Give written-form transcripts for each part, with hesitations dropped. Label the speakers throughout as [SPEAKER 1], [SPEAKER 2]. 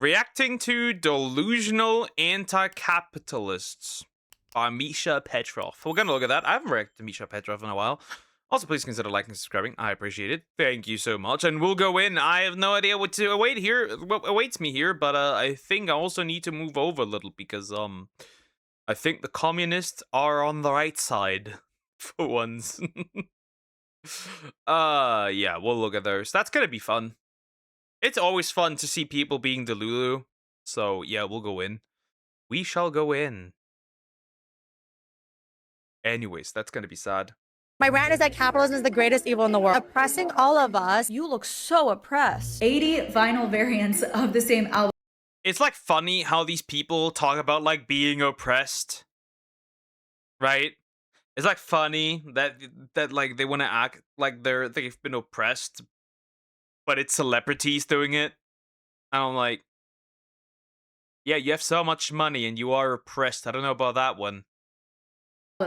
[SPEAKER 1] Reacting to delusional anti-capitalists by Misha Petrov. We're gonna look at that. I haven't reacted to Misha Petrov in a while. Also, please consider liking and subscribing. I appreciate it. Thank you so much. And we'll go in. I have no idea what to await here. What awaits me here, but I think I also need to move over a little because I think the communists are on the right side for once. Yeah, we'll look at those. That's gonna be fun. It's always fun to see people being delulu. So yeah, we'll go in. We shall go in. Anyways, that's gonna be sad.
[SPEAKER 2] My rant is that capitalism is the greatest evil in the world, oppressing all of us.
[SPEAKER 3] You look so oppressed.
[SPEAKER 4] 80 vinyl variants of the same album.
[SPEAKER 1] It's like funny how these people talk about like being oppressed. Right? It's like funny that like they want to act like they've been oppressed, but it's celebrities doing it. And I'm like, yeah, you have so much money and you are oppressed. I don't know about that one.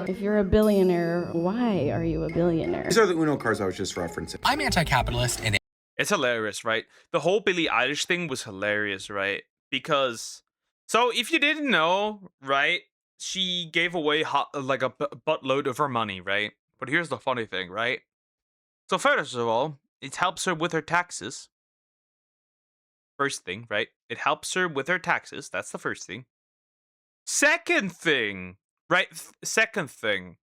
[SPEAKER 5] If you're a billionaire, why are you a billionaire?
[SPEAKER 6] These are the Uno cards I was just referencing.
[SPEAKER 7] I'm anti-capitalist and
[SPEAKER 1] it's hilarious, right? The whole Billie Eilish thing was hilarious, right? Because, so if you didn't know, right, she gave away like a buttload of her money, right? But here's the funny thing, right? So first of all, it helps her with her taxes. First thing, right? It helps her with her taxes. That's the first thing. Second thing, right? Second thing.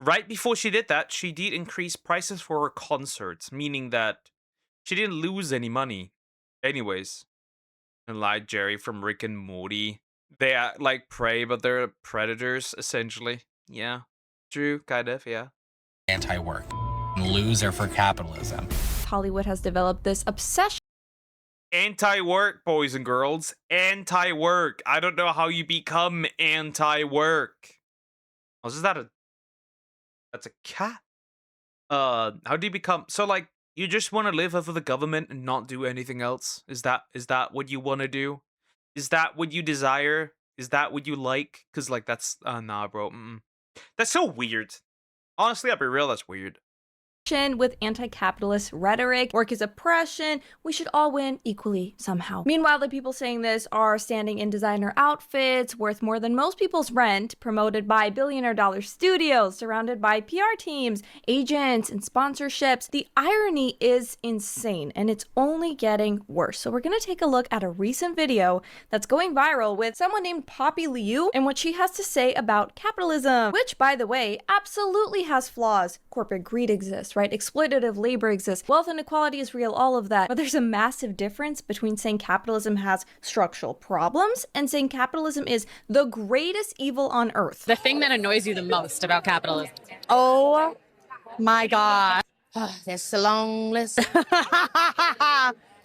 [SPEAKER 1] Right before she did that, she did increase prices for her concerts, meaning that she didn't lose any money. Anyways. And like Jerry from Rick and Morty. They act like prey, but they're predators, essentially. Yeah. True, kind of, yeah.
[SPEAKER 7] anti-work. Loser for capitalism.
[SPEAKER 3] Hollywood has developed this obsession
[SPEAKER 1] Anti-work, boys and girls. Anti-work. I don't know how you become anti-work. Oh, is that that's a cat? How do you become... So, like, you just want to live over the government and not do anything else? Is that what you want to do? Is that what you desire? Is that what you like? Because, like, that's... nah, bro. That's so weird. Honestly, I'll be real, that's weird.
[SPEAKER 3] with anti-capitalist rhetoric. Work is oppression. We should all win equally somehow. Meanwhile, the people saying this are standing in designer outfits worth more than most people's rent, promoted by billionaire dollar studios, surrounded by PR teams, agents, and sponsorships. The irony is insane, and it's only getting worse. So we're gonna take a look at a recent video that's going viral with someone named Poppy Liu and what she has to say about capitalism, which, by the way, absolutely has flaws. Corporate greed exists, right? Exploitative labor exists. Wealth inequality is real, all of that. But there's a massive difference between saying capitalism has structural problems and saying capitalism is the greatest evil on earth.
[SPEAKER 8] The thing that annoys you the most about capitalism?
[SPEAKER 2] Oh my God. That's a long list.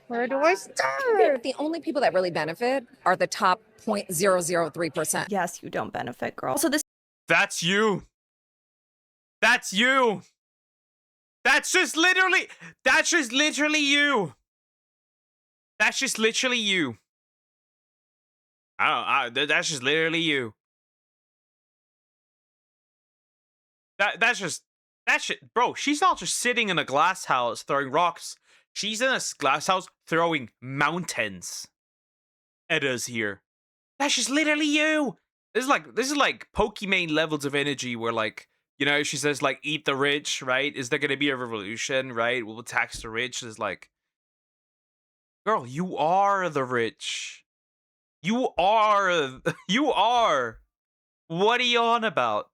[SPEAKER 2] Where do I start?
[SPEAKER 8] The only people that really benefit are the top 0.003%.
[SPEAKER 3] Yes, you don't benefit, girl. So this
[SPEAKER 1] That's you. That's you. That's just literally you. That's just literally you. That's just literally you. That shit, bro. She's not just sitting in a glass house throwing rocks. She's in a glass house throwing mountains at us here. That's just literally you. This is like Pokemon levels of energy where, like, you know, she says, like, eat the rich, right? Is there going to be a revolution, right? We'll tax the rich. It's like, girl, you are the rich. You are. What are you on about?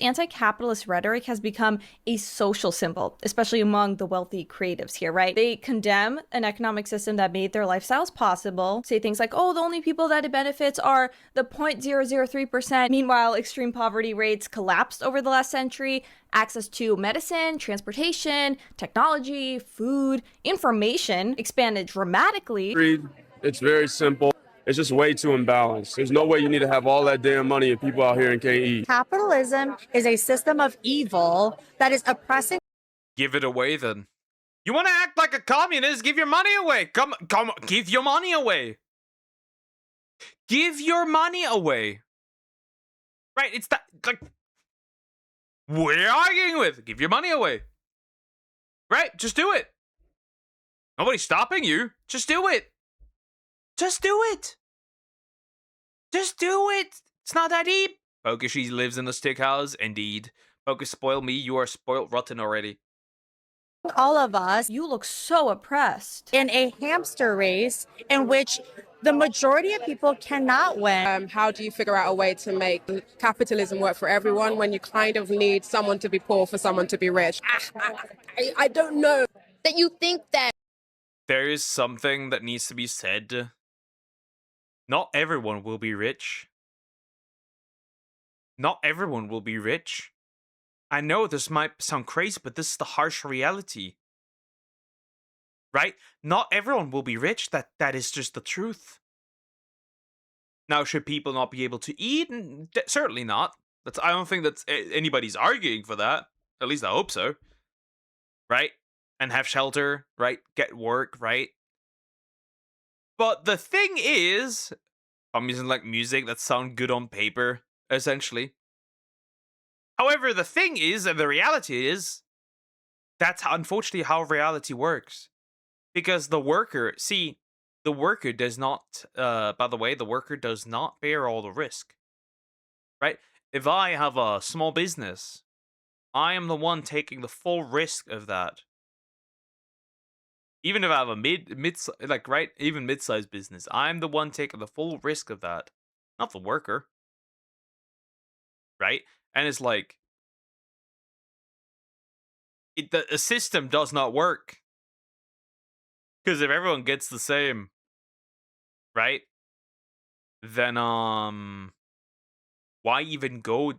[SPEAKER 3] anti-capitalist rhetoric has become a social symbol, especially among the wealthy creatives here, right? They condemn an economic system that made their lifestyles possible, say things like, oh, the only people that it benefits are the 0.003%. Meanwhile, extreme poverty rates collapsed over the last century. Access to medicine, transportation, technology, food, information expanded dramatically.
[SPEAKER 9] It's very simple. It's just way too imbalanced. There's no way you need to have all that damn money and people out here and can't eat.
[SPEAKER 2] Capitalism is a system of evil that is oppressing.
[SPEAKER 1] Give it away then. You want to act like a communist? Give your money away. Come, give your money away. Give your money away. Right, it's that, like, we're arguing with. Give your money away. Right, just do it. Nobody's stopping you. Just do it. Just do it. Just do it. It's not that deep. Focus, she lives in a stick house. Indeed. Focus, spoil me. You are spoiled rotten already.
[SPEAKER 2] All of us
[SPEAKER 3] You look so oppressed.
[SPEAKER 2] in a hamster race in which the majority of people cannot win.
[SPEAKER 10] How do you figure out a way to make capitalism work for everyone when you kind of need someone to be poor for someone to be rich? I don't know.
[SPEAKER 2] That you think that
[SPEAKER 1] There is something that needs to be said. Not everyone will be rich. Not everyone will be rich. I know this might sound crazy, but this is the harsh reality. Right? Not everyone will be rich. That is just the truth. Now, should people not be able to eat? Certainly not. I don't think that anybody's arguing for that. At least I hope so. Right? And have shelter, right? Get work, right? But the thing is, I'm using like music that sound good on paper, essentially. However, the thing is, and the reality is, that's unfortunately how reality works. Because the worker does not, by the way, the worker does not bear all the risk. Right? If I have a small business, I am the one taking the full risk of that. Even if I have a mid-sized business, I'm the one taking the full risk of that, not the worker. Right? And it's like, the system does not work. Because if everyone gets the same, right? Then why even do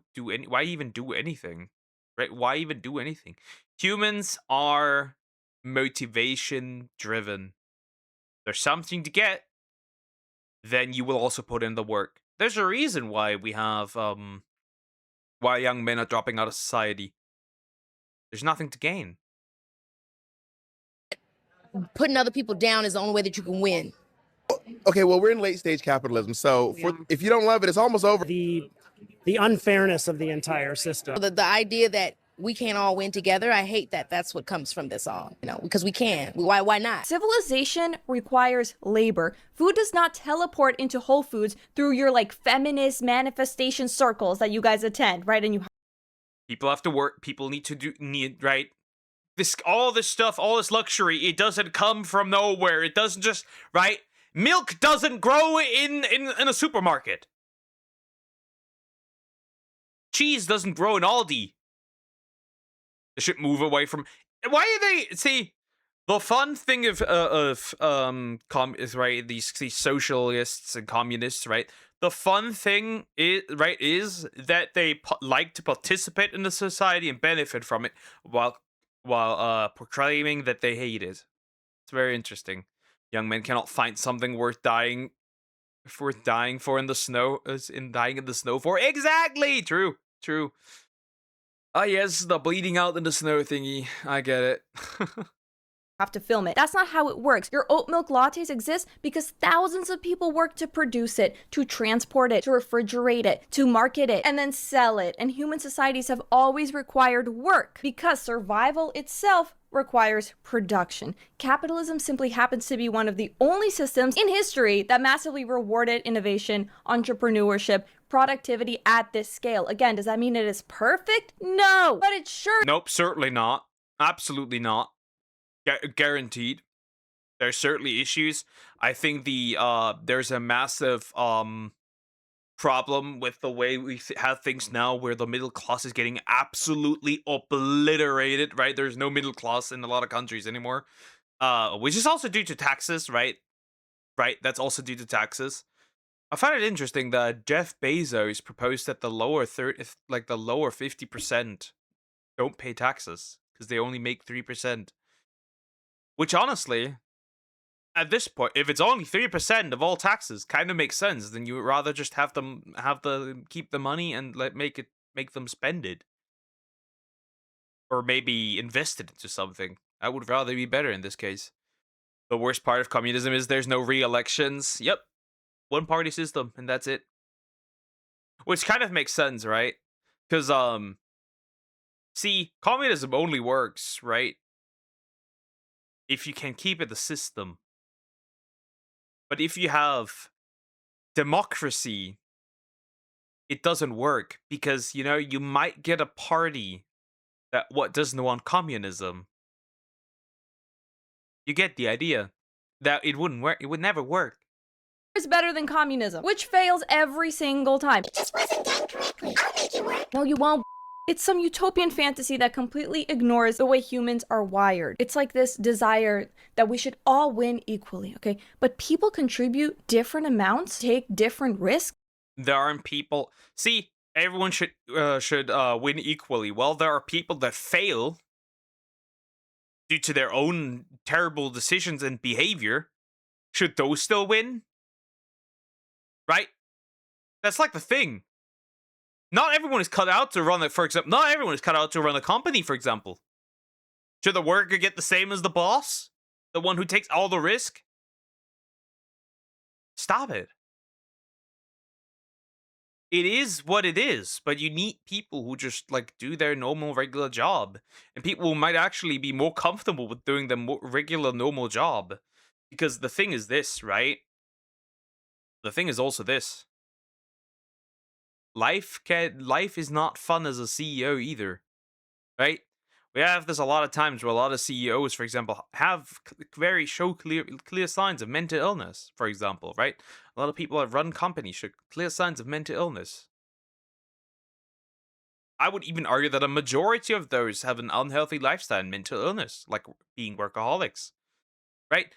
[SPEAKER 1] anything? Right? Why even do anything? Humans are motivation driven. There's something to get, then you will also put in the work. There's a reason why we have why young men are dropping out of society. There's nothing to gain.
[SPEAKER 2] putting other people down is the only way that you can win.
[SPEAKER 6] Okay, well, we're in late stage capitalism, so if you don't love it, it's almost over.
[SPEAKER 11] The unfairness of the entire system.
[SPEAKER 2] The idea that we can't all win together, I hate that. That's what comes from this all, because we can. Why not?
[SPEAKER 3] Civilization requires labor. Food does not teleport into Whole Foods through your feminist manifestation circles that you guys attend, right? And
[SPEAKER 1] People have to work. People right? All this stuff, all this luxury, it doesn't come from nowhere. It doesn't just, right? Milk doesn't grow in a supermarket. Cheese doesn't grow in Aldi. They should move away from. Why are they? See, the fun thing is right. These socialists and communists, right? The fun thing is that they like to participate in the society and benefit from it, while proclaiming that they hate it. It's very interesting. Young men cannot find something worth dying for in the snow, dying in the snow for. Exactly. True. Ah, yes, the bleeding out in the snow thingy. I get it.
[SPEAKER 3] have to film it. That's not how it works. Your oat milk lattes exist because thousands of people work to produce it, to transport it, to refrigerate it, to market it, and then sell it. And human societies have always required work because survival itself requires production. Capitalism simply happens to be one of the only systems in history that massively rewarded innovation, entrepreneurship, productivity at this scale. Again, does that mean it is perfect? No, but it sure.
[SPEAKER 1] Nope, certainly not. Absolutely not. Guaranteed. There's certainly issues. I think there's a massive problem with the way we have things now, where the middle class is getting absolutely obliterated. Right? There's no middle class in a lot of countries anymore, which is also due to taxes. Right? That's also due to taxes. I find it interesting that Jeff Bezos proposed that the lower 50% don't pay taxes because they only make 3%. Which make at this point, if it's only 3% of all taxes, kind of makes sense. Then you would rather just have them keep the money and make them spend it, or maybe invest it into something. That would rather be better in this case. The worst part of communism is there's no re-elections. Yep, one party system, and that's it. Which kind of makes sense, right? Because see, communism only works, right, if you can keep it the system. But if you have democracy, it doesn't work because, you know, you might get a party that doesn't want communism. You get the idea that it wouldn't work. It would never work.
[SPEAKER 3] Is better than communism, which fails every single time. It just wasn't done correctly. I'll make it work. No, you won't. It's some utopian fantasy that completely ignores the way humans are wired. It's like this desire that we should all win equally, okay? But people contribute different amounts, take different risks.
[SPEAKER 1] There aren't people. See, everyone should win equally. Well, there are people that fail due to their own terrible decisions and behavior. Should those still win? Right? That's like the thing. Not everyone is cut out to run it, for example. Not everyone is cut out to run a company, for example. Should the worker get the same as the boss? The one who takes all the risk? Stop it. It is what it is, but you need people who just like do their normal regular job, and people who might actually be more comfortable with doing the more regular normal job. Because the thing is this, right? The thing is also this. Life is not fun as a CEO either, right? We have this a lot of times where a lot of CEOs, for example, have show clear signs of mental illness, for example, right? A lot of people that run companies show clear signs of mental illness. I would even argue that a majority of those have an unhealthy lifestyle and mental illness, like being workaholics, right?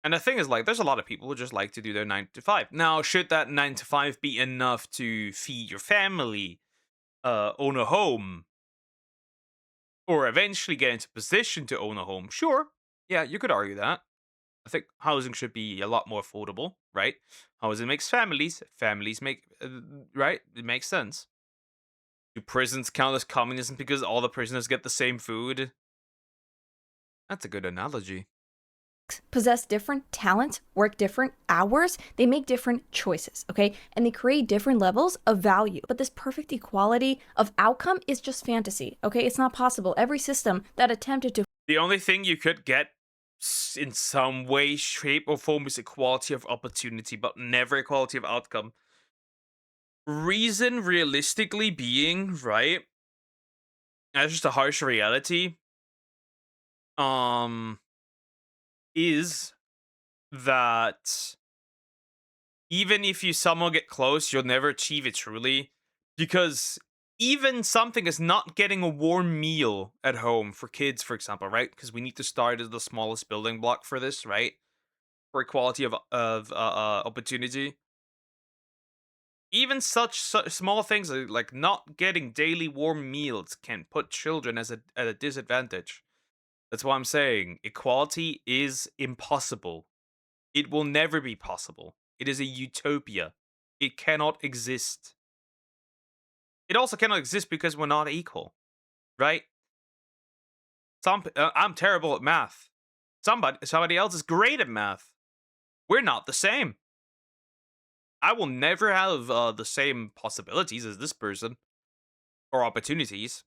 [SPEAKER 1] And the thing is, like, there's a lot of people who just like to do their 9 to 5. Now, should that 9 to 5 be enough to feed your family, own a home, or eventually get into position to own a home? Sure. Yeah, you could argue that. I think housing should be a lot more affordable, right? Housing makes families. Families make, right? It makes sense. Do prisons count as communism because all the prisoners get the same food? That's a good analogy.
[SPEAKER 3] Possess different talents, work different hours, they make different choices, okay? And they create different levels of value. But this perfect equality of outcome is just fantasy, okay? It's not possible. Every system that attempted to...
[SPEAKER 1] The only thing you could get in some way, shape, or form is equality of opportunity, but never equality of outcome. Reason realistically being, right? That's just a harsh reality. Is that even if you somehow get close, you'll never achieve it truly. Because even something as not getting a warm meal at home for kids, for example, right? Because we need to start as the smallest building block for this, right? For equality of opportunity. Even such small things like not getting daily warm meals can put children at a disadvantage. That's why I'm saying equality is impossible. It will never be possible. It is a utopia. It cannot exist. It also cannot exist because we're not equal, right? I'm terrible at math. Somebody else is great at math. We're not the same. I will never have the same possibilities as this person or opportunities.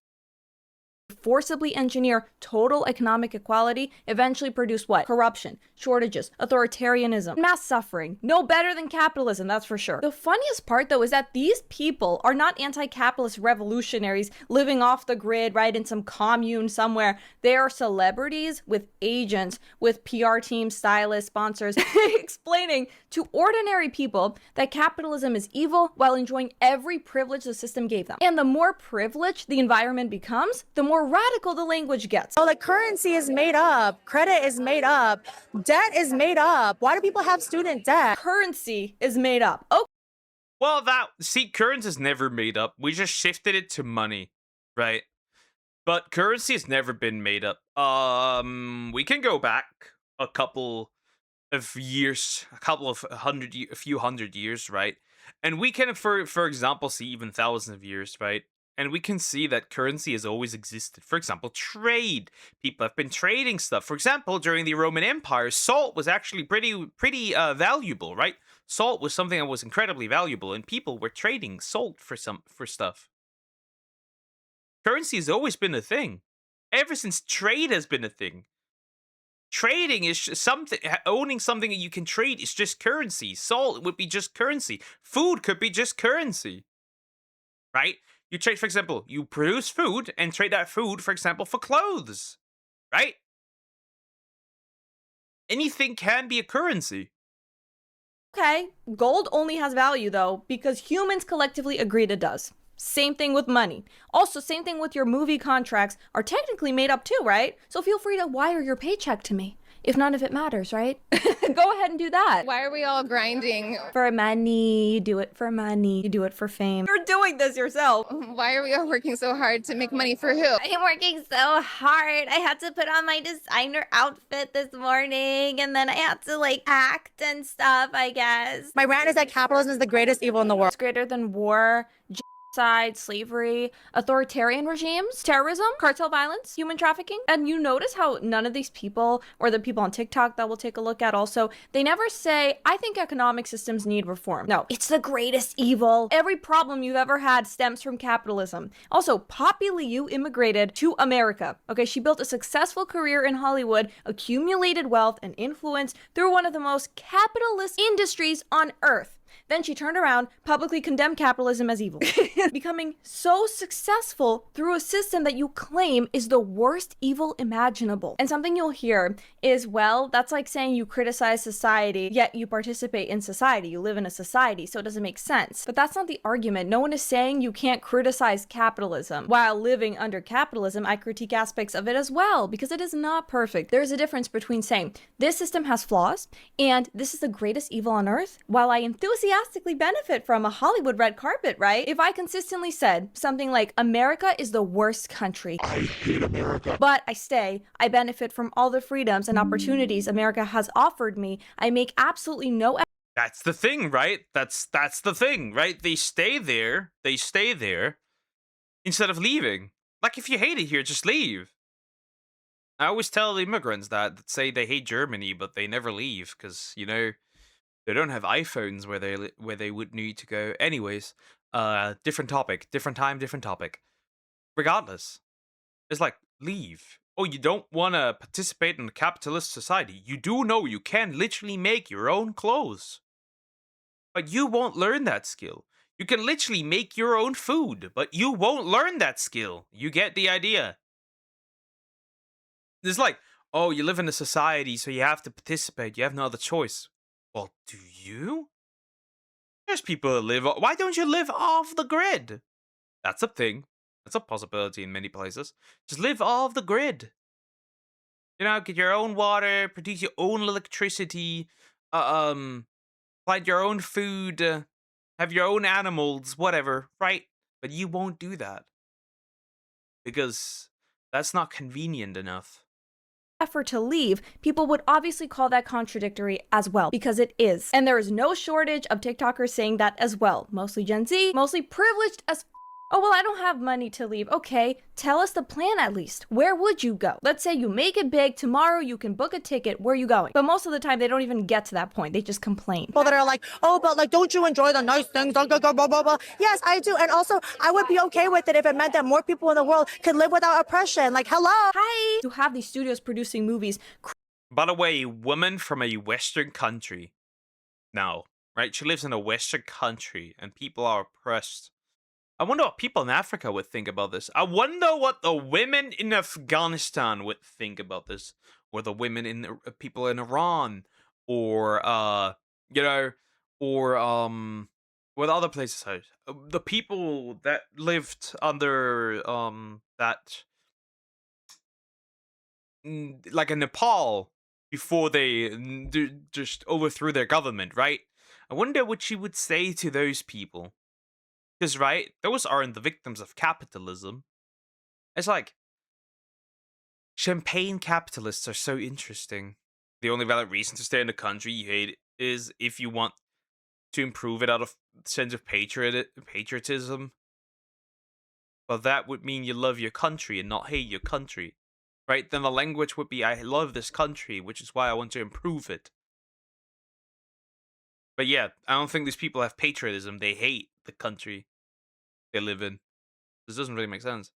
[SPEAKER 3] Forcibly engineer total economic equality eventually produce what? Corruption, shortages, authoritarianism, mass suffering. No better than capitalism, that's for sure. The funniest part, though, is that these people are not anti-capitalist revolutionaries living off the grid, right, in some commune somewhere. They are celebrities with agents, with PR teams, stylists, sponsors, explaining to ordinary people that capitalism is evil while enjoying every privilege the system gave them. And the more privileged the environment becomes, the more radical the language gets.
[SPEAKER 2] So the currency is made up, credit is made up, debt is made up. Why do people have student debt?
[SPEAKER 3] Currency is made up. Oh.
[SPEAKER 1] Well, currency is never made up. We just shifted it to money, right? But currency has never been made up. We can go back a couple of years, a few hundred years, right? And we can, for example, see even thousands of years, right? And we can see that currency has always existed. For example, trade. People have been trading stuff. For example, during the Roman Empire, salt was actually pretty valuable, right? Salt was something that was incredibly valuable, and people were trading salt for stuff. Currency has always been a thing. Ever since trade has been a thing. Trading is just something, owning something that you can trade is just currency. Salt would be just currency. Food could be just currency. Right? You trade, for example, you produce food and trade that food, for example, for clothes. Right? Anything can be a currency.
[SPEAKER 3] Okay, gold only has value though, because humans collectively agreed it does. Same thing with money. Also, same thing with your movie contracts are technically made up too, right? So feel free to wire your paycheck to me, if none of it matters, right? Go ahead and do that.
[SPEAKER 2] Why are we all grinding?
[SPEAKER 3] For money, you do it for money, you do it for fame. You're doing this yourself.
[SPEAKER 2] Why are we all working so hard to make money for who?
[SPEAKER 3] I'm working so hard. I had to put on my designer outfit this morning, and then I had to like act and stuff, I guess.
[SPEAKER 4] My rant is that capitalism is the greatest evil in the world.
[SPEAKER 3] It's greater than war, genocide, slavery, authoritarian regimes, terrorism, cartel violence, human trafficking. And you notice how none of these people, or the people on TikTok that we'll take a look at also, they never say, I think economic systems need reform. No, it's the greatest evil. Every problem you've ever had stems from capitalism. Also, Poppy Liu immigrated to America. Okay, she built a successful career in Hollywood, accumulated wealth and influence through one of the most capitalist industries on earth. Then she turned around, publicly condemned capitalism as evil, becoming so successful through a system that you claim is the worst evil imaginable. And something you'll hear is, well, that's like saying you criticize society, yet you participate in society. You live in a society, so it doesn't make sense. But that's not the argument. No one is saying you can't criticize capitalism. While living under capitalism, I critique aspects of it as well, because it is not perfect. There is a difference between saying, this system has flaws, and this is the greatest evil on earth, while I enthusiastically benefit from a Hollywood red carpet, right? If I consistently said something like, America is the worst country, I hate America, but I benefit from all the freedoms and opportunities America has offered me, I make absolutely no.
[SPEAKER 1] That's the thing, right? That's the thing, right? They stay there instead of leaving. Like, if you hate it here, just leave. I always tell the immigrants that say they hate Germany, but they never leave because, you know, they don't have iPhones where they would need to go. Anyways, different topic, different time, different topic. Regardless, it's like, leave. Oh, you don't want to participate in a capitalist society. You do know you can literally make your own clothes. But you won't learn that skill. You can literally make your own food, but you won't learn that skill. You get the idea. It's like, oh, you live in a society, so you have to participate. You have no other choice. Well, do you? There's people that live. Why don't you live off the grid? That's a thing. That's a possibility in many places. Just live off the grid. You know, get your own water, produce your own electricity, plant your own food, have your own animals, whatever, right? But you won't do that because that's not convenient enough.
[SPEAKER 3] Effort to leave, people would obviously call that contradictory as well, because it is. And there is no shortage of TikTokers saying that as well. Mostly Gen Z, mostly privileged as oh, well, I don't have money to leave. Okay, tell us the plan at least. Where would you go? Let's say you make it big. Tomorrow you can book a ticket. Where are you going? But most of the time, they don't even get to that point. They just complain.
[SPEAKER 4] People that are like, oh, but like, don't you enjoy the nice things? Blah, blah, blah, blah, blah. Yes, I do. And also, I would be okay with it if it meant that more people in the world could live without oppression. Like, hello.
[SPEAKER 3] Hi. To have these studios producing movies.
[SPEAKER 1] By the way, a woman from a Western country. No, right? She lives in a Western country and people are oppressed. I wonder what people in Africa would think about this. I wonder what the women in Afghanistan would think about this, or the women in people in Iran, or you know, or what other places are. The people that lived under that like in Nepal before they just overthrew their government, right? I wonder what she would say to those people. Because, right, those aren't the victims of capitalism. It's like, champagne capitalists are so interesting. The only valid reason to stay in the country you hate is if you want to improve it out of sense of patriotism. But that would mean you love your country and not hate your country. Right? Then the language would be, I love this country, which is why I want to improve it. But yeah, I don't think these people have patriotism. They hate the country they live in. This doesn't really make sense.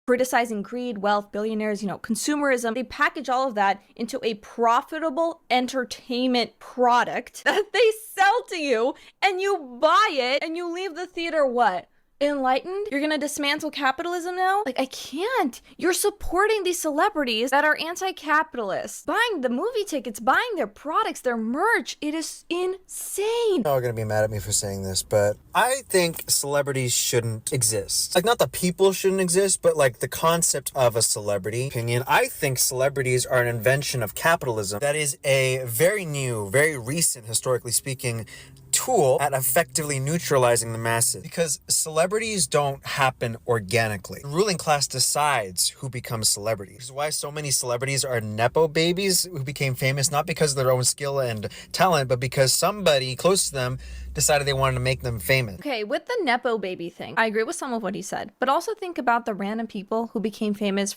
[SPEAKER 3] criticizing greed, wealth, billionaires, consumerism. They package all of that into a profitable entertainment product that they sell to you, and you buy it, and you leave the theater what? Enlightened? You're gonna dismantle capitalism now? Like, I can't. You're supporting these celebrities that are anti-capitalist, buying the movie tickets, buying their products, their merch. It is insane.
[SPEAKER 12] Y'all are gonna be mad at me for saying this, but I think celebrities shouldn't exist. Like, not that people shouldn't exist, but like the concept of a celebrity. Opinion, I think celebrities are an invention of capitalism that is a very new, very recent, historically speaking, tool at effectively neutralizing the masses, because celebrities don't happen organically. The ruling class decides who becomes celebrities. This is why so many celebrities are nepo babies who became famous not because of their own skill and talent, but because somebody close to them decided they wanted to make them famous.
[SPEAKER 3] Okay, with the nepo baby thing, I agree with some of what he said, but also think about the random people who became famous.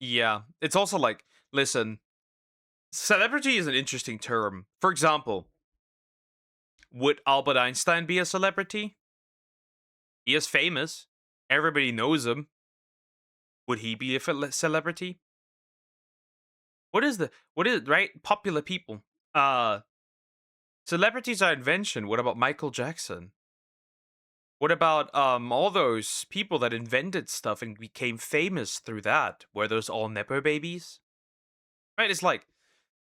[SPEAKER 1] Yeah, it's also like, listen, celebrity is an interesting term. For example, would Albert Einstein be a celebrity? He is famous. Everybody knows him. Would he be a celebrity? What is, right? Popular people. Celebrities are invention. What about Michael Jackson? What about all those people that invented stuff and became famous through that? Were those all nepo babies? Right? It's like,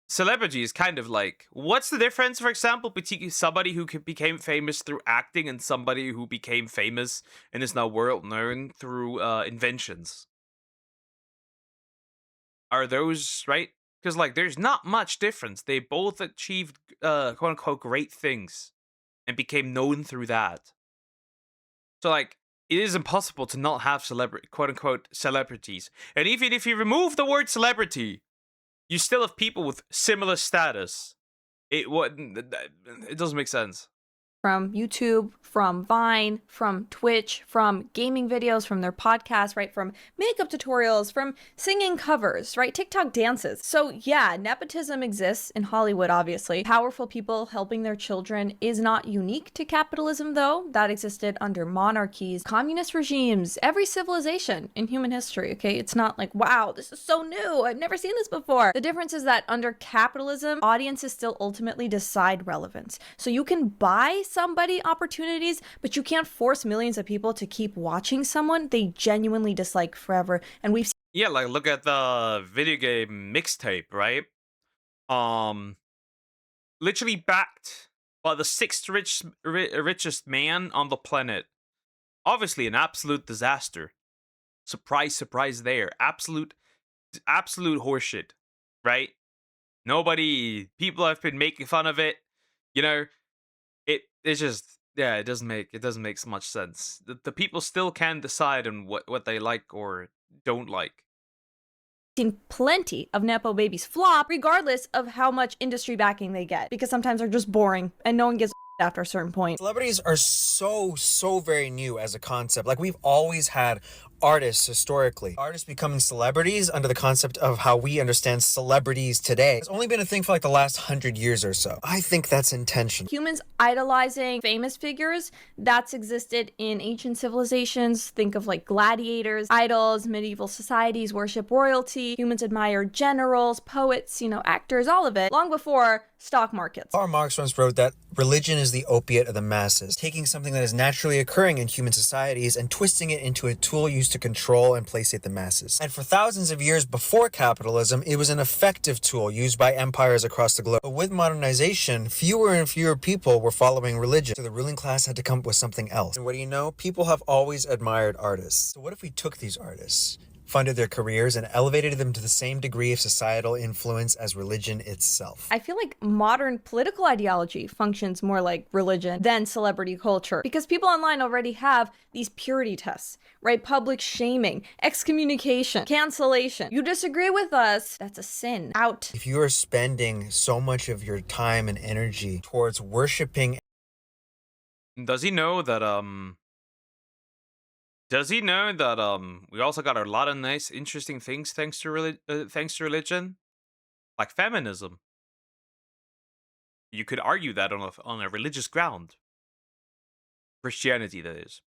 [SPEAKER 1] celebrity is kind of like, what's the difference, for example, between somebody who became famous through acting and somebody who became famous and is now world known through inventions? Are those right? Because like, there's not much difference. They both achieved quote unquote great things and became known through that. So like, it is impossible to not have quote unquote celebrities. And even if you remove the word celebrity, you still have people with similar status. It doesn't make sense.
[SPEAKER 3] From YouTube, from Vine, from Twitch, from gaming videos, from their podcasts, right? From makeup tutorials, from singing covers, right? TikTok dances. So yeah, nepotism exists in Hollywood, obviously. Powerful people helping their children is not unique to capitalism, though. That existed under monarchies, communist regimes, every civilization in human history, okay? It's not like, wow, this is so new. I've never seen this before. The difference is that under capitalism, audiences still ultimately decide relevance. So you can buy somebody opportunities, but you can't force millions of people to keep watching someone they genuinely dislike forever. And we've
[SPEAKER 1] Yeah, like look at the video game mixtape, right? Literally backed by the sixth richest man on the planet. Obviously an absolute disaster. Surprise, surprise there. Absolute horseshit, right? People have been making fun of it, it's just, yeah, it doesn't make so much sense. The people still can decide on what they like or don't like.
[SPEAKER 3] seen plenty of nepo babies flop, regardless of how much industry backing they get, because sometimes they're just boring and no one gives a after a certain point.
[SPEAKER 12] Celebrities are so very new as a concept. Like, we've always had artists historically. Artists becoming celebrities under the concept of how we understand celebrities today. It's only been a thing for like the last 100 years or so. I think that's intentional.
[SPEAKER 3] Humans idolizing famous figures, that's existed in ancient civilizations. Think of like gladiators, idols, medieval societies worship royalty. Humans admire generals, poets, actors, all of it, long before stock markets.
[SPEAKER 12] Karl Marx once wrote that religion is the opiate of the masses, taking something that is naturally occurring in human societies and twisting it into a tool used to control and placate the masses. And for thousands of years before capitalism, it was an effective tool used by empires across the globe. But with modernization, fewer and fewer people were following religion, so the ruling class had to come up with something else. And what do you know? People have always admired artists. So what if we took these artists, funded their careers, and elevated them to the same degree of societal influence as religion itself?
[SPEAKER 3] I feel like modern political ideology functions more like religion than celebrity culture, because people online already have these purity tests, right? Public shaming, excommunication, cancellation. You disagree with us, that's a sin. Out.
[SPEAKER 12] If you are spending so much of your time and energy towards worshiping...
[SPEAKER 1] Does he know that, we also got a lot of nice, interesting things thanks to religion, like feminism. You could argue that on a religious ground. Christianity, that is.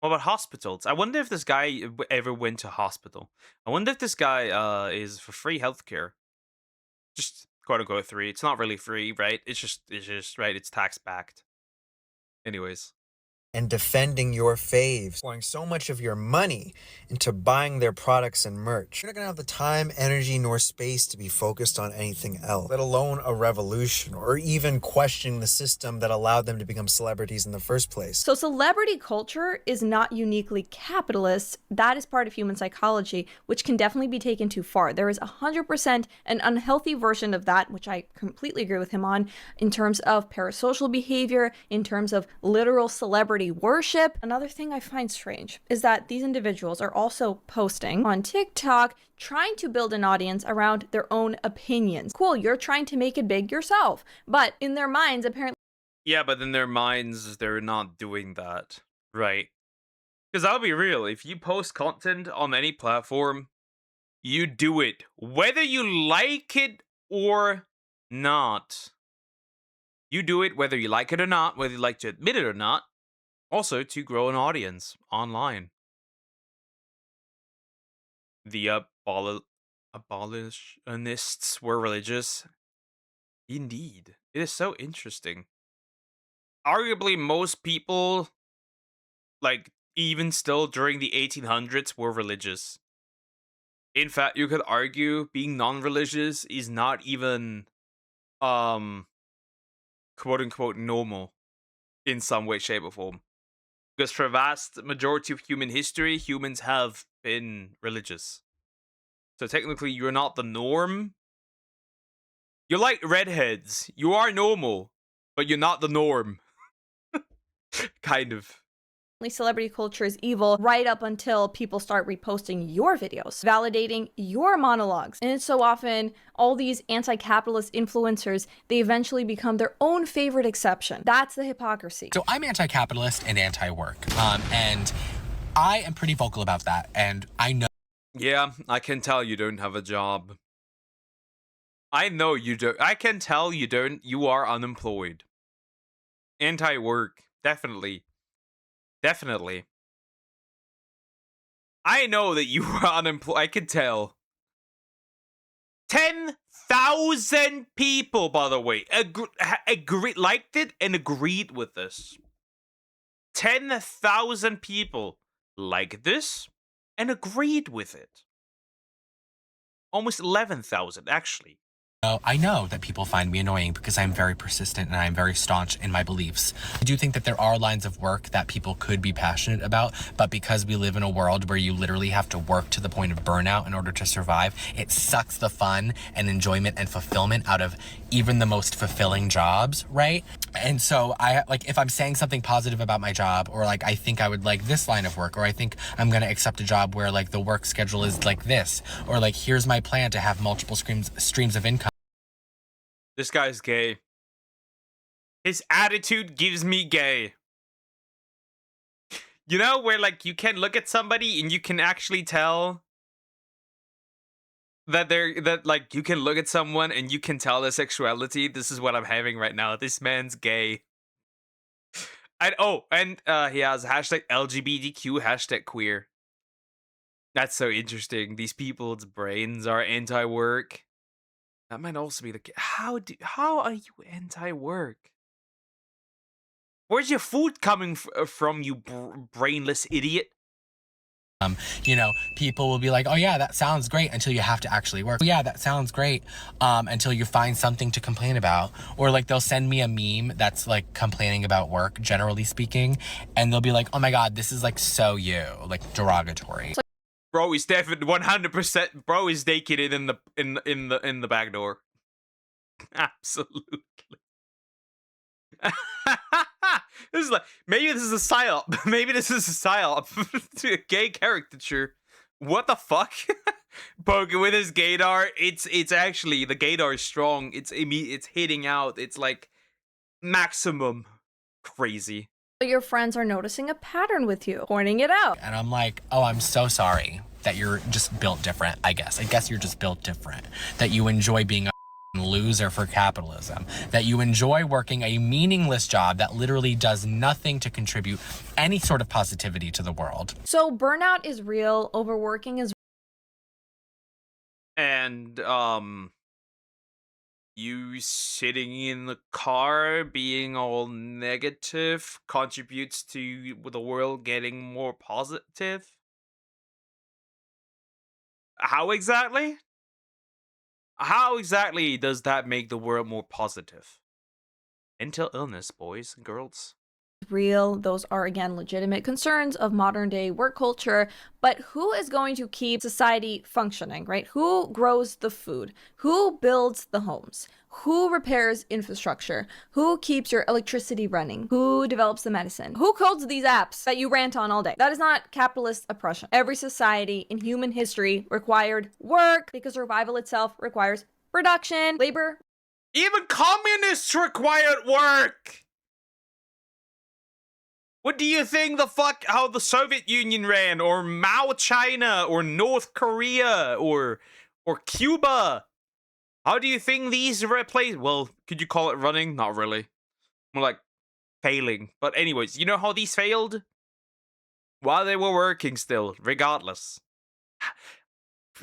[SPEAKER 1] What about hospitals? I wonder if this guy ever went to hospital. I wonder if this guy is for free healthcare. Just quote unquote free. It's not really free, right? It's just right. It's tax backed. Anyways.
[SPEAKER 12] And defending your faves, pouring so much of your money into buying their products and merch. You're not gonna have the time, energy, nor space to be focused on anything else, let alone a revolution or even questioning the system that allowed them to become celebrities in the first place.
[SPEAKER 3] So celebrity culture is not uniquely capitalist. That is part of human psychology, which can definitely be taken too far. There is 100% an unhealthy version of that, which I completely agree with him on, in terms of parasocial behavior, in terms of literal celebrity worship. Another thing I find strange is that these individuals are also posting on TikTok trying to build an audience around their own opinions. Cool, you're trying to make it big yourself, but in their minds apparently.
[SPEAKER 1] Yeah, but in their minds they're not doing that, right? Because I'll be real, if you post content on any platform, you do it whether you like it or not. You do it whether you like it or not, whether you like to admit it or not. Also, to grow an audience online. The abolitionists were religious. Indeed. It is so interesting. Arguably, most people, like, even still during the 1800s, were religious. In fact, you could argue being non-religious is not even, quote-unquote, normal in some way, shape, or form. Because for a vast majority of human history, humans have been religious. So technically, you're not the norm. You're like redheads. You are normal, but you're not the norm. Kind of.
[SPEAKER 3] Celebrity culture is evil right up until people start reposting your videos, validating your monologues. And it's so often all these anti-capitalist influencers, they eventually become their own favorite exception. That's the hypocrisy.
[SPEAKER 7] So I'm anti-capitalist and anti-work. And I am pretty vocal about that. And I know.
[SPEAKER 1] Yeah, I can tell you don't have a job. I know you don't. I can tell you don't. You are unemployed. Anti-work. Definitely. Definitely. I know that you are unemployed. I can tell. 10,000 people, by the way, liked it and agreed with this. 10,000 people liked this and agreed with it. Almost 11,000, actually.
[SPEAKER 7] I know that people find me annoying because I'm very persistent and I'm very staunch in my beliefs. I do think that there are lines of work that people could be passionate about, but because we live in a world where you literally have to work to the point of burnout in order to survive, it sucks the fun and enjoyment and fulfillment out of even the most fulfilling jobs, right? And so if I'm saying something positive about my job, or like I think I would like this line of work, or I think I'm gonna accept a job where like the work schedule is like this, or like here's my plan to have multiple streams of income.
[SPEAKER 1] This guy's gay. His attitude gives me gay. You know, where like you can look at somebody and you can actually tell that you can look at someone and you can tell their sexuality. This is what I'm having right now. This man's gay. He has hashtag LGBTQ, hashtag queer. That's so interesting. These people's brains are anti-work. That might also be the case. How are you anti-work? Where's your food coming from, you brainless idiot?
[SPEAKER 7] People will be like, oh yeah, that sounds great, until you have to actually work. Oh, yeah, that sounds great, until you find something to complain about. Or like they'll send me a meme that's like complaining about work, generally speaking, and they'll be like, oh my god, this is like so you, like derogatory.
[SPEAKER 1] Bro is definitely 100%. Bro is naked in the back door. Absolutely. This is like, maybe this is a psyop. Maybe this is a psyop to a gay caricature. What the fuck? Poking with his gaydar. It's actually, the gaydar is strong. It's hitting out. It's like maximum crazy.
[SPEAKER 3] Your friends are noticing a pattern with you, pointing it out.
[SPEAKER 7] And I'm like, oh, I'm so sorry that you're just built different, I guess. I guess you're just built different. That you enjoy being loser for capitalism, that you enjoy working a meaningless job that literally does nothing to contribute any sort of positivity to the world.
[SPEAKER 3] So burnout is real, overworking is
[SPEAKER 1] And you sitting in the car being all negative contributes to the world getting more positive? How exactly? How exactly does that make the world more positive? Mental illness, boys and girls.
[SPEAKER 3] real. Those are, again, legitimate concerns of modern day work culture. But who is going to keep society functioning, right? Who grows the food? Who builds the homes? Who repairs infrastructure? Who keeps your electricity running? Who develops the medicine? Who codes these apps that you rant on all day? That is not capitalist oppression. Every society in human history required work because survival itself requires production, labor.
[SPEAKER 1] Even communists required work! What do you think how the Soviet Union ran, or Mao China, or North Korea, or Cuba? How do you think these replaced? Well, could you call it running? Not really. More like failing. But anyways, you know how these failed? While they were working still, regardless.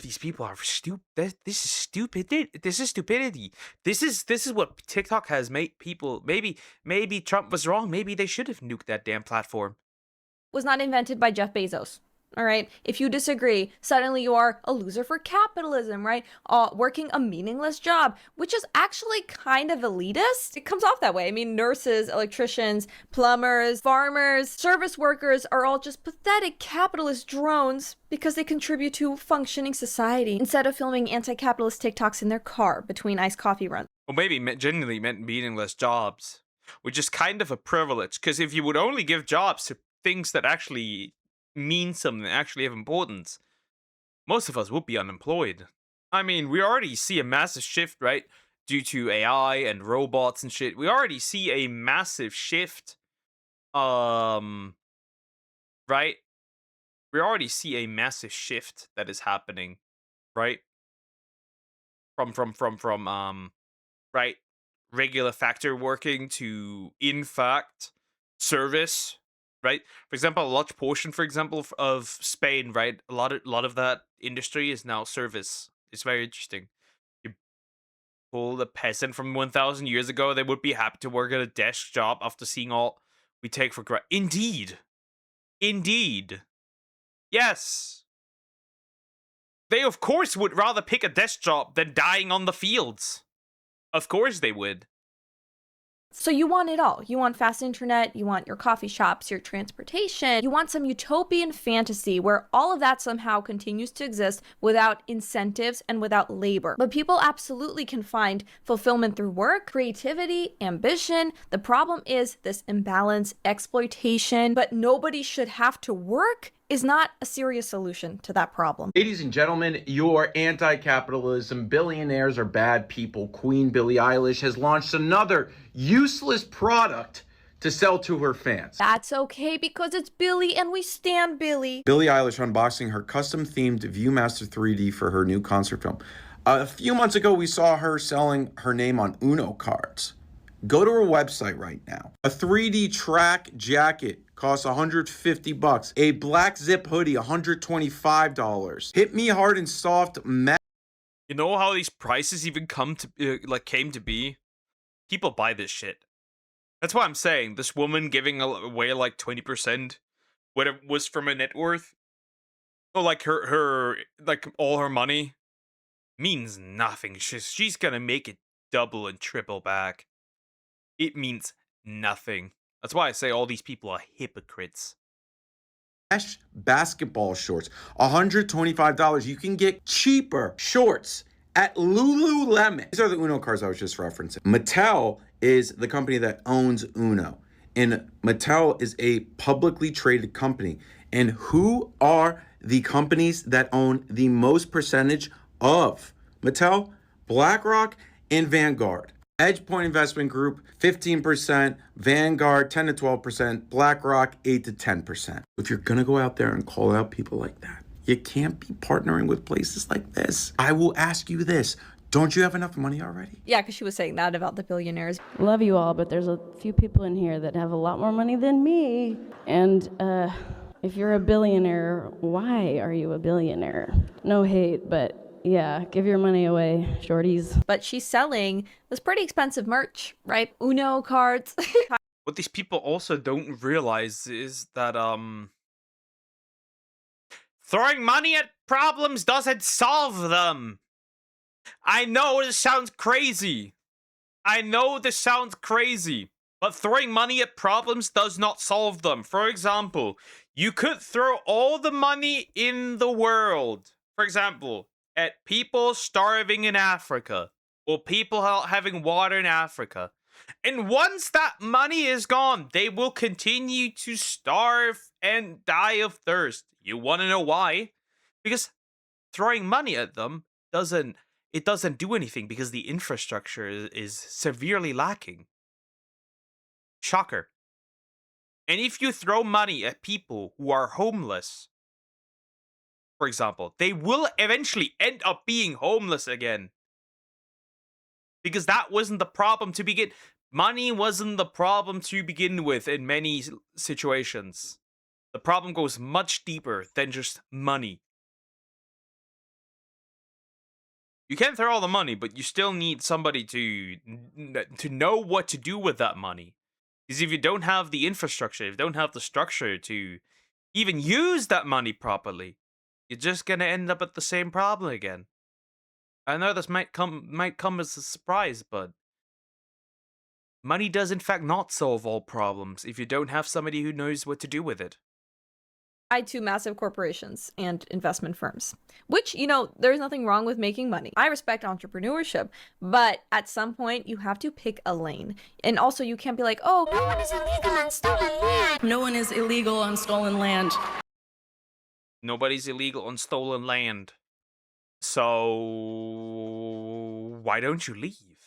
[SPEAKER 1] These people are stupid. This is stupid. This is stupidity. This is what TikTok has made people. Maybe Trump was wrong. Maybe they should have nuked that damn platform.
[SPEAKER 3] Was not invented by Jeff Bezos. All right. If you disagree, suddenly you are a loser for capitalism, right? Working a meaningless job, which is actually kind of elitist. It comes off that way. I mean, nurses, electricians, plumbers, farmers, service workers are all just pathetic capitalist drones because they contribute to functioning society instead of filming anti-capitalist TikToks in their car between iced coffee runs.
[SPEAKER 1] Or maybe genuinely meant meaningless jobs, which is kind of a privilege. Because if you would only give jobs to things that actually mean something, actually have importance, most of us would be unemployed. I mean, we already see a massive shift, right? Due to AI and robots and shit. We already see a massive shift. Right? We already see a massive shift that is happening, right? From right, regular factor working to, in fact, service. Right, for example, a large portion, for example, of Spain, right, a lot of that industry is now service. It's very interesting. You pull the peasant from 1,000 years ago, they would be happy to work at a desk job after seeing all we take for granted. Indeed, yes. They of course would rather pick a desk job than dying on the fields. Of course they would.
[SPEAKER 3] So you want it all. You want fast internet, you want your coffee shops, your transportation, you want some utopian fantasy where all of that somehow continues to exist without incentives and without labor. But people absolutely can find fulfillment through work, creativity, ambition. The problem is this imbalance, exploitation, but nobody should have to work is not a serious solution to that problem.
[SPEAKER 13] Ladies and gentlemen, your anti-capitalism, billionaires are bad people. Queen Billie Eilish has launched another useless product to sell to her fans.
[SPEAKER 3] That's okay because it's Billie and we stand Billie.
[SPEAKER 14] Billie Eilish unboxing her custom-themed Viewmaster 3D for her new concert film. A few months ago, we saw her selling her name on Uno cards. Go to her website right now. A 3D track jacket costs $150. A black zip hoodie, $125. Hit Me Hard and Soft.
[SPEAKER 1] You know how these prices even came to be? People buy this shit. That's why I'm saying this woman giving away like 20%, what it was from her net worth, or like her like all her money, means nothing. She's gonna make it double and triple back. It means nothing. That's why I say all these people are hypocrites.
[SPEAKER 14] Basketball shorts, $125. You can get cheaper shorts at Lululemon. These are the Uno cards I was just referencing. Mattel is the company that owns Uno. And Mattel is a publicly traded company. And who are the companies that own the most percentage of Mattel? BlackRock and Vanguard. EdgePoint Investment Group, 15%, Vanguard, 10 to 12%, BlackRock, 8 to 10%. If you're gonna go out there and call out people like that, you can't be partnering with places like this. I will ask you this, Don't you have enough money already?
[SPEAKER 3] Yeah, because she was saying that about the billionaires.
[SPEAKER 5] Love you all, but there's a few people in here that have a lot more money than me. And if you're a billionaire, why are you a billionaire? No hate, but yeah, give your money away, shorties.
[SPEAKER 3] But she's selling this pretty expensive merch, right? Uno cards.
[SPEAKER 1] What these people also don't realize is that throwing money at problems doesn't solve them. I know this sounds crazy. But throwing money at problems does not solve them. For example, you could throw all the money in the world, for example, at people starving in Africa or people having water in Africa. And once that money is gone, they will continue to starve and die of thirst. You want to know why? Because throwing money at them doesn't do anything because the infrastructure is severely lacking. Shocker. And if you throw money at people who are homeless, for example, they will eventually end up being homeless again. Because that wasn't the problem to begin. Money wasn't the problem to begin with in many situations. The problem goes much deeper than just money. You can throw all the money, but you still need somebody to know what to do with that money. Because if you don't have the infrastructure, if you don't have the structure to even use that money properly, you're just gonna end up at the same problem again. I know this might come as a surprise, but money does in fact not solve all problems if you don't have somebody who knows what to do with it.
[SPEAKER 3] Tied to massive corporations and investment firms, which, there's nothing wrong with making money. I respect entrepreneurship, but at some point you have to pick a lane. And also you can't be like, oh, no one is illegal on stolen land.
[SPEAKER 5] No one is illegal on stolen land.
[SPEAKER 1] Nobody's illegal on stolen land. So why don't you leave?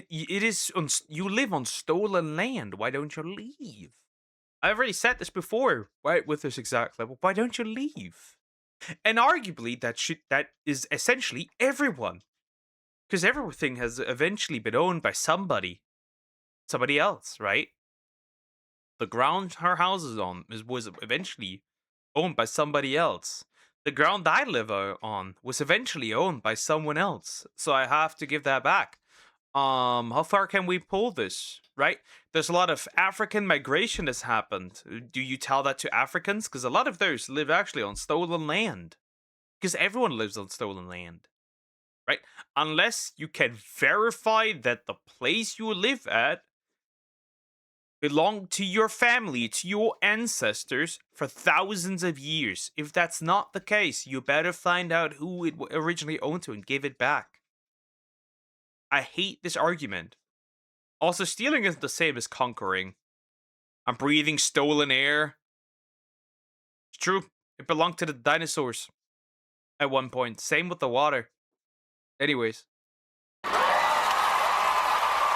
[SPEAKER 1] You live on stolen land. Why don't you leave? I've already said this before, right? With this exact level. Why don't you leave? And arguably, that is essentially everyone, because everything has eventually been owned by somebody else, right? The ground her house is on was eventually owned by somebody else. The ground I live on was eventually owned by someone else, so I have to give that back. How far can we pull this, right? There's a lot of African migration has happened. Do you tell that to Africans? Because a lot of those live actually on stolen land. Because everyone lives on stolen land, right? Unless you can verify that the place you live at belonged to your family, to your ancestors for thousands of years. If that's not the case, you better find out who it originally owned to and give it back. I hate this argument. Also, stealing isn't the same as conquering. I'm breathing stolen air. It's true. It belonged to the dinosaurs at one point. Same with the water. Anyways.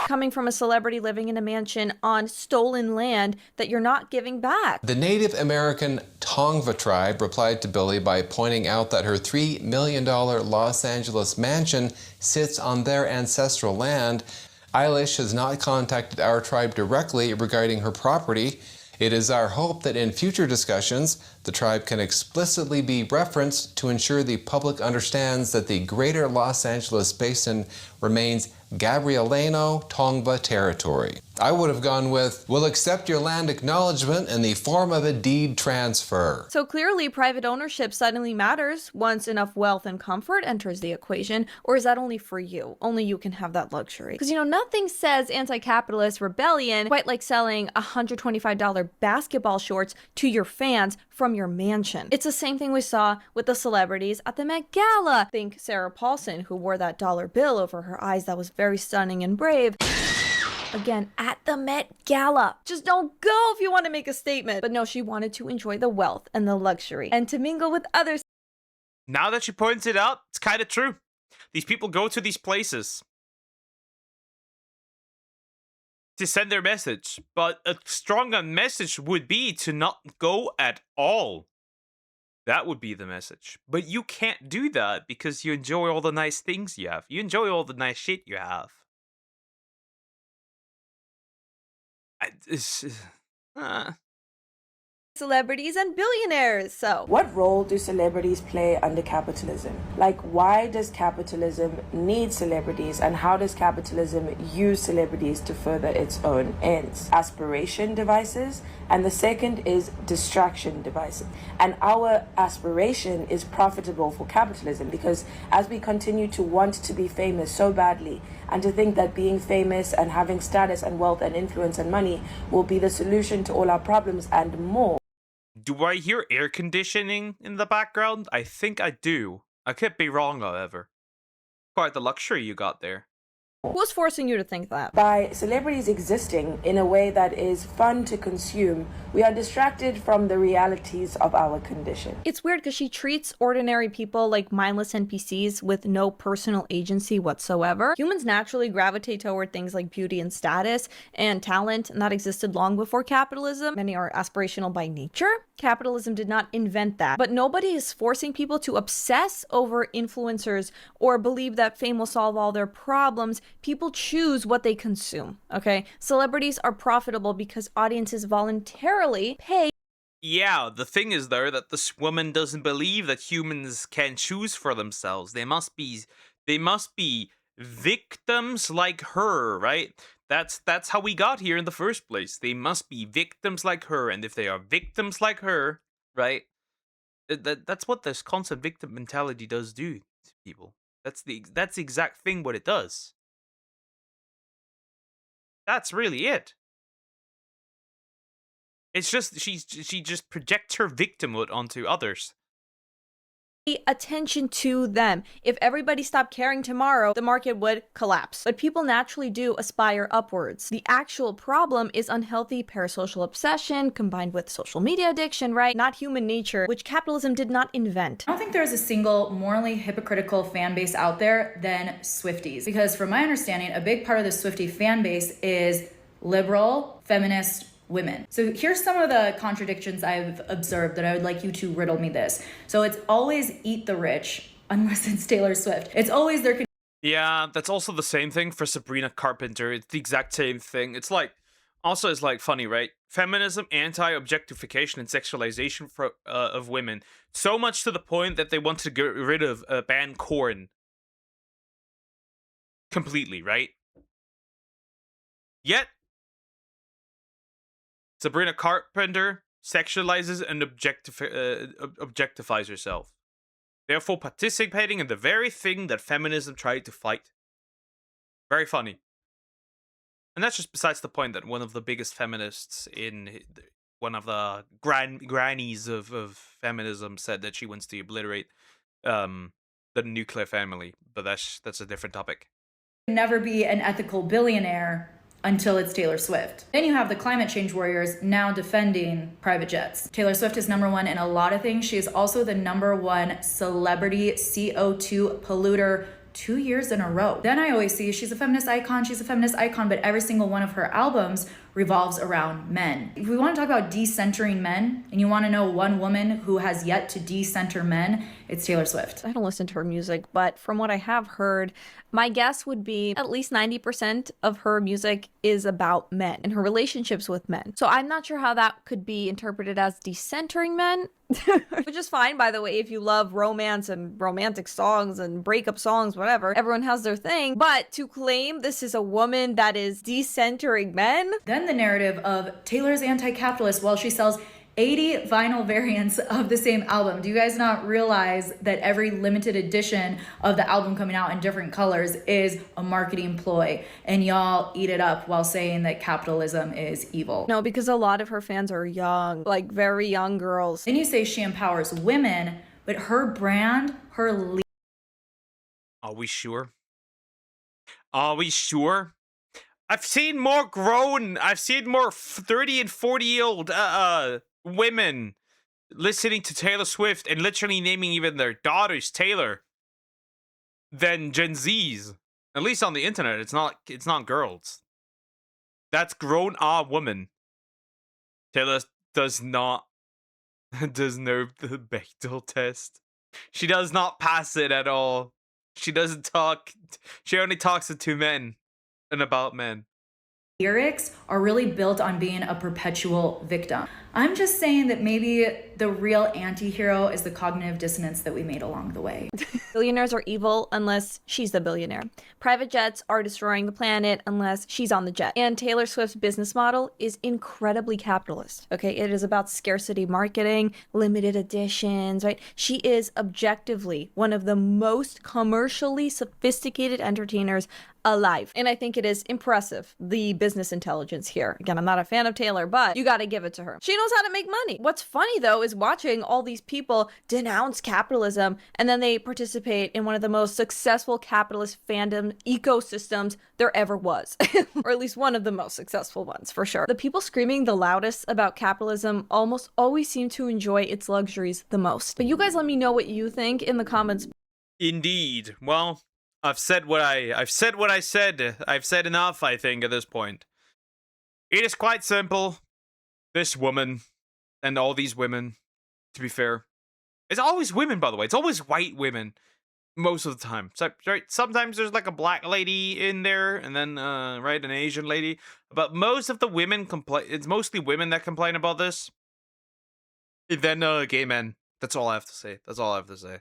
[SPEAKER 3] Coming from a celebrity living in a mansion on stolen land that you're not giving back.
[SPEAKER 15] The Native American Tongva tribe replied to Billie by pointing out that her $3 million Los Angeles mansion sits on their ancestral land. Eilish has not contacted our tribe directly regarding her property. It is our hope that in future discussions, the tribe can explicitly be referenced to ensure the public understands that the greater Los Angeles basin remains Gabrielino Tongva territory. I would have gone with, we'll accept your land acknowledgement in the form of a deed transfer.
[SPEAKER 3] So clearly private ownership suddenly matters once enough wealth and comfort enters the equation, or is that only for you? Only you can have that luxury. Because nothing says anti-capitalist rebellion quite like selling $125 basketball shorts to your fans from your mansion. It's the same thing we saw with the celebrities at the Met Gala. Think Sarah Paulson, who wore that dollar bill over her eyes that was very stunning and brave. Again, at the Met Gala. Just don't go if you want to make a statement. But no, she wanted to enjoy the wealth and the luxury and to mingle with others.
[SPEAKER 1] Now that you pointed it out, it's kind of true. These people go to these places to send their message, but a stronger message would be to not go at all. That would be the message. But you can't do that because you enjoy all the nice things you have. You enjoy all the nice shit you have. It's,
[SPEAKER 3] celebrities and billionaires. So,
[SPEAKER 16] what role do celebrities play under capitalism? Like, why does capitalism need celebrities, and how does capitalism use celebrities to further its own ends? Aspiration devices, and the second is distraction devices. And our aspiration is profitable for capitalism because as we continue to want to be famous so badly, and to think that being famous and having status and wealth and influence and money will be the solution to all our problems and more.
[SPEAKER 1] Do I hear air conditioning in the background? I think I do. I could be wrong, however. Quite the luxury you got there.
[SPEAKER 3] who's forcing you to think that?
[SPEAKER 16] By celebrities existing in a way that is fun to consume, we are distracted from the realities of our condition.
[SPEAKER 3] It's weird because she treats ordinary people like mindless NPCs with no personal agency whatsoever. Humans naturally gravitate toward things like beauty and status and talent, and that existed long before capitalism. Many are aspirational by nature. Capitalism did not invent that, but nobody is forcing people to obsess over influencers or believe that fame will solve all their problems. People choose what they consume, okay? Celebrities are profitable because audiences voluntarily pay.
[SPEAKER 1] Yeah, the thing is though that this woman doesn't believe that humans can choose for themselves. They must be victims like her, right? That's how we got here in the first place. They must be victims like her, and if they are victims like her, right? That's what this constant victim mentality does do to people. That's the exact thing what it does. That's really it. It's just she just projects her victimhood onto others.
[SPEAKER 3] Attention to them. If everybody stopped caring tomorrow, the market would collapse. But people naturally do aspire upwards. The actual problem is unhealthy parasocial obsession combined with social media addiction, right? Not human nature, which capitalism did not invent.
[SPEAKER 17] I don't think there's a single morally hypocritical fan base out there than Swifties. Because from my understanding, a big part of the Swiftie fan base is liberal, feminist, women. So here's some of the contradictions I've observed that I would like you to riddle me this. So it's always eat the rich, unless it's Taylor Swift. It's always their...
[SPEAKER 1] Yeah, that's also the same thing for Sabrina Carpenter. It's the exact same thing. It's like, also it's like funny, right? Feminism, anti-objectification and sexualization of women. So much to the point that they want to get rid of ban corn. Completely, right? Yet, Sabrina Carpenter sexualizes and objectifies herself, therefore participating in the very thing that feminism tried to fight. Very funny. And that's just besides the point that one of the biggest feminists in one of the grannies of feminism said that she wants to obliterate the nuclear family, but that's a different topic.
[SPEAKER 17] Never be an ethical billionaire until it's Taylor Swift. Then you have the climate change warriors now defending private jets. Taylor Swift is number one in a lot of things. She is also the number one celebrity CO2 polluter 2 years in a row. Then I always see she's a feminist icon, but every single one of her albums revolves around men. If we want to talk about decentering men, and you want to know one woman who has yet to decenter men, it's Taylor Swift.
[SPEAKER 3] I don't listen to her music, but from what I have heard, my guess would be at least 90% of her music is about men and her relationships with men. So I'm not sure how that could be interpreted as decentering men, which is fine, by the way, if you love romance and romantic songs and breakup songs, whatever. Everyone has their thing. But to claim this is a woman that is decentering men?
[SPEAKER 17] Then the narrative of Taylor's anti-capitalist while she sells 80 vinyl variants of the same album. Do you guys not realize that every limited edition of the album coming out in different colors is a marketing ploy, and y'all eat it up while saying that capitalism is evil?
[SPEAKER 3] No, because a lot of her fans are young, like very young girls.
[SPEAKER 17] Then you say she empowers women, but her brand, her...
[SPEAKER 1] Are we sure? Are we sure? I've seen more 30 and 40-year-old women listening to Taylor Swift and literally naming even their daughters Taylor than Gen Zs. At least on the internet, it's not girls. That's grown women. Taylor does not Does know the Bechdel test. She does not pass it at all. She doesn't talk. She only talks to two men and about men.
[SPEAKER 17] Lyrics are really built on being a perpetual victim. I'm just saying that maybe the real anti-hero is the cognitive dissonance that we made along the way.
[SPEAKER 3] Billionaires are evil unless she's the billionaire. Private jets are destroying the planet unless she's on the jet. And Taylor Swift's business model is incredibly capitalist. Okay, it is about scarcity marketing, limited editions, right? She is objectively one of the most commercially sophisticated entertainers alive. And I think it is impressive, the business intelligence here. Again, I'm not a fan of Taylor, but you gotta give it to her. She knows how to make money. What's funny though is watching all these people denounce capitalism and then they participate in one of the most successful capitalist fandom ecosystems there ever was. Or at least one of the most successful ones, for sure. The people screaming the loudest about capitalism almost always seem to enjoy its luxuries the most. But you guys let me know what you think in the comments.
[SPEAKER 1] Indeed. Well, I've said what I said. I've said enough, I think, at this point. It is quite simple. This woman and all these women, to be fair, it's always women, by the way. It's always white women most of the time. So, right? Sometimes there's like a black lady in there, and then right, an Asian lady. But most of the women complain. It's mostly women that complain about this. And then gay men. That's all I have to say. That's all I have to say.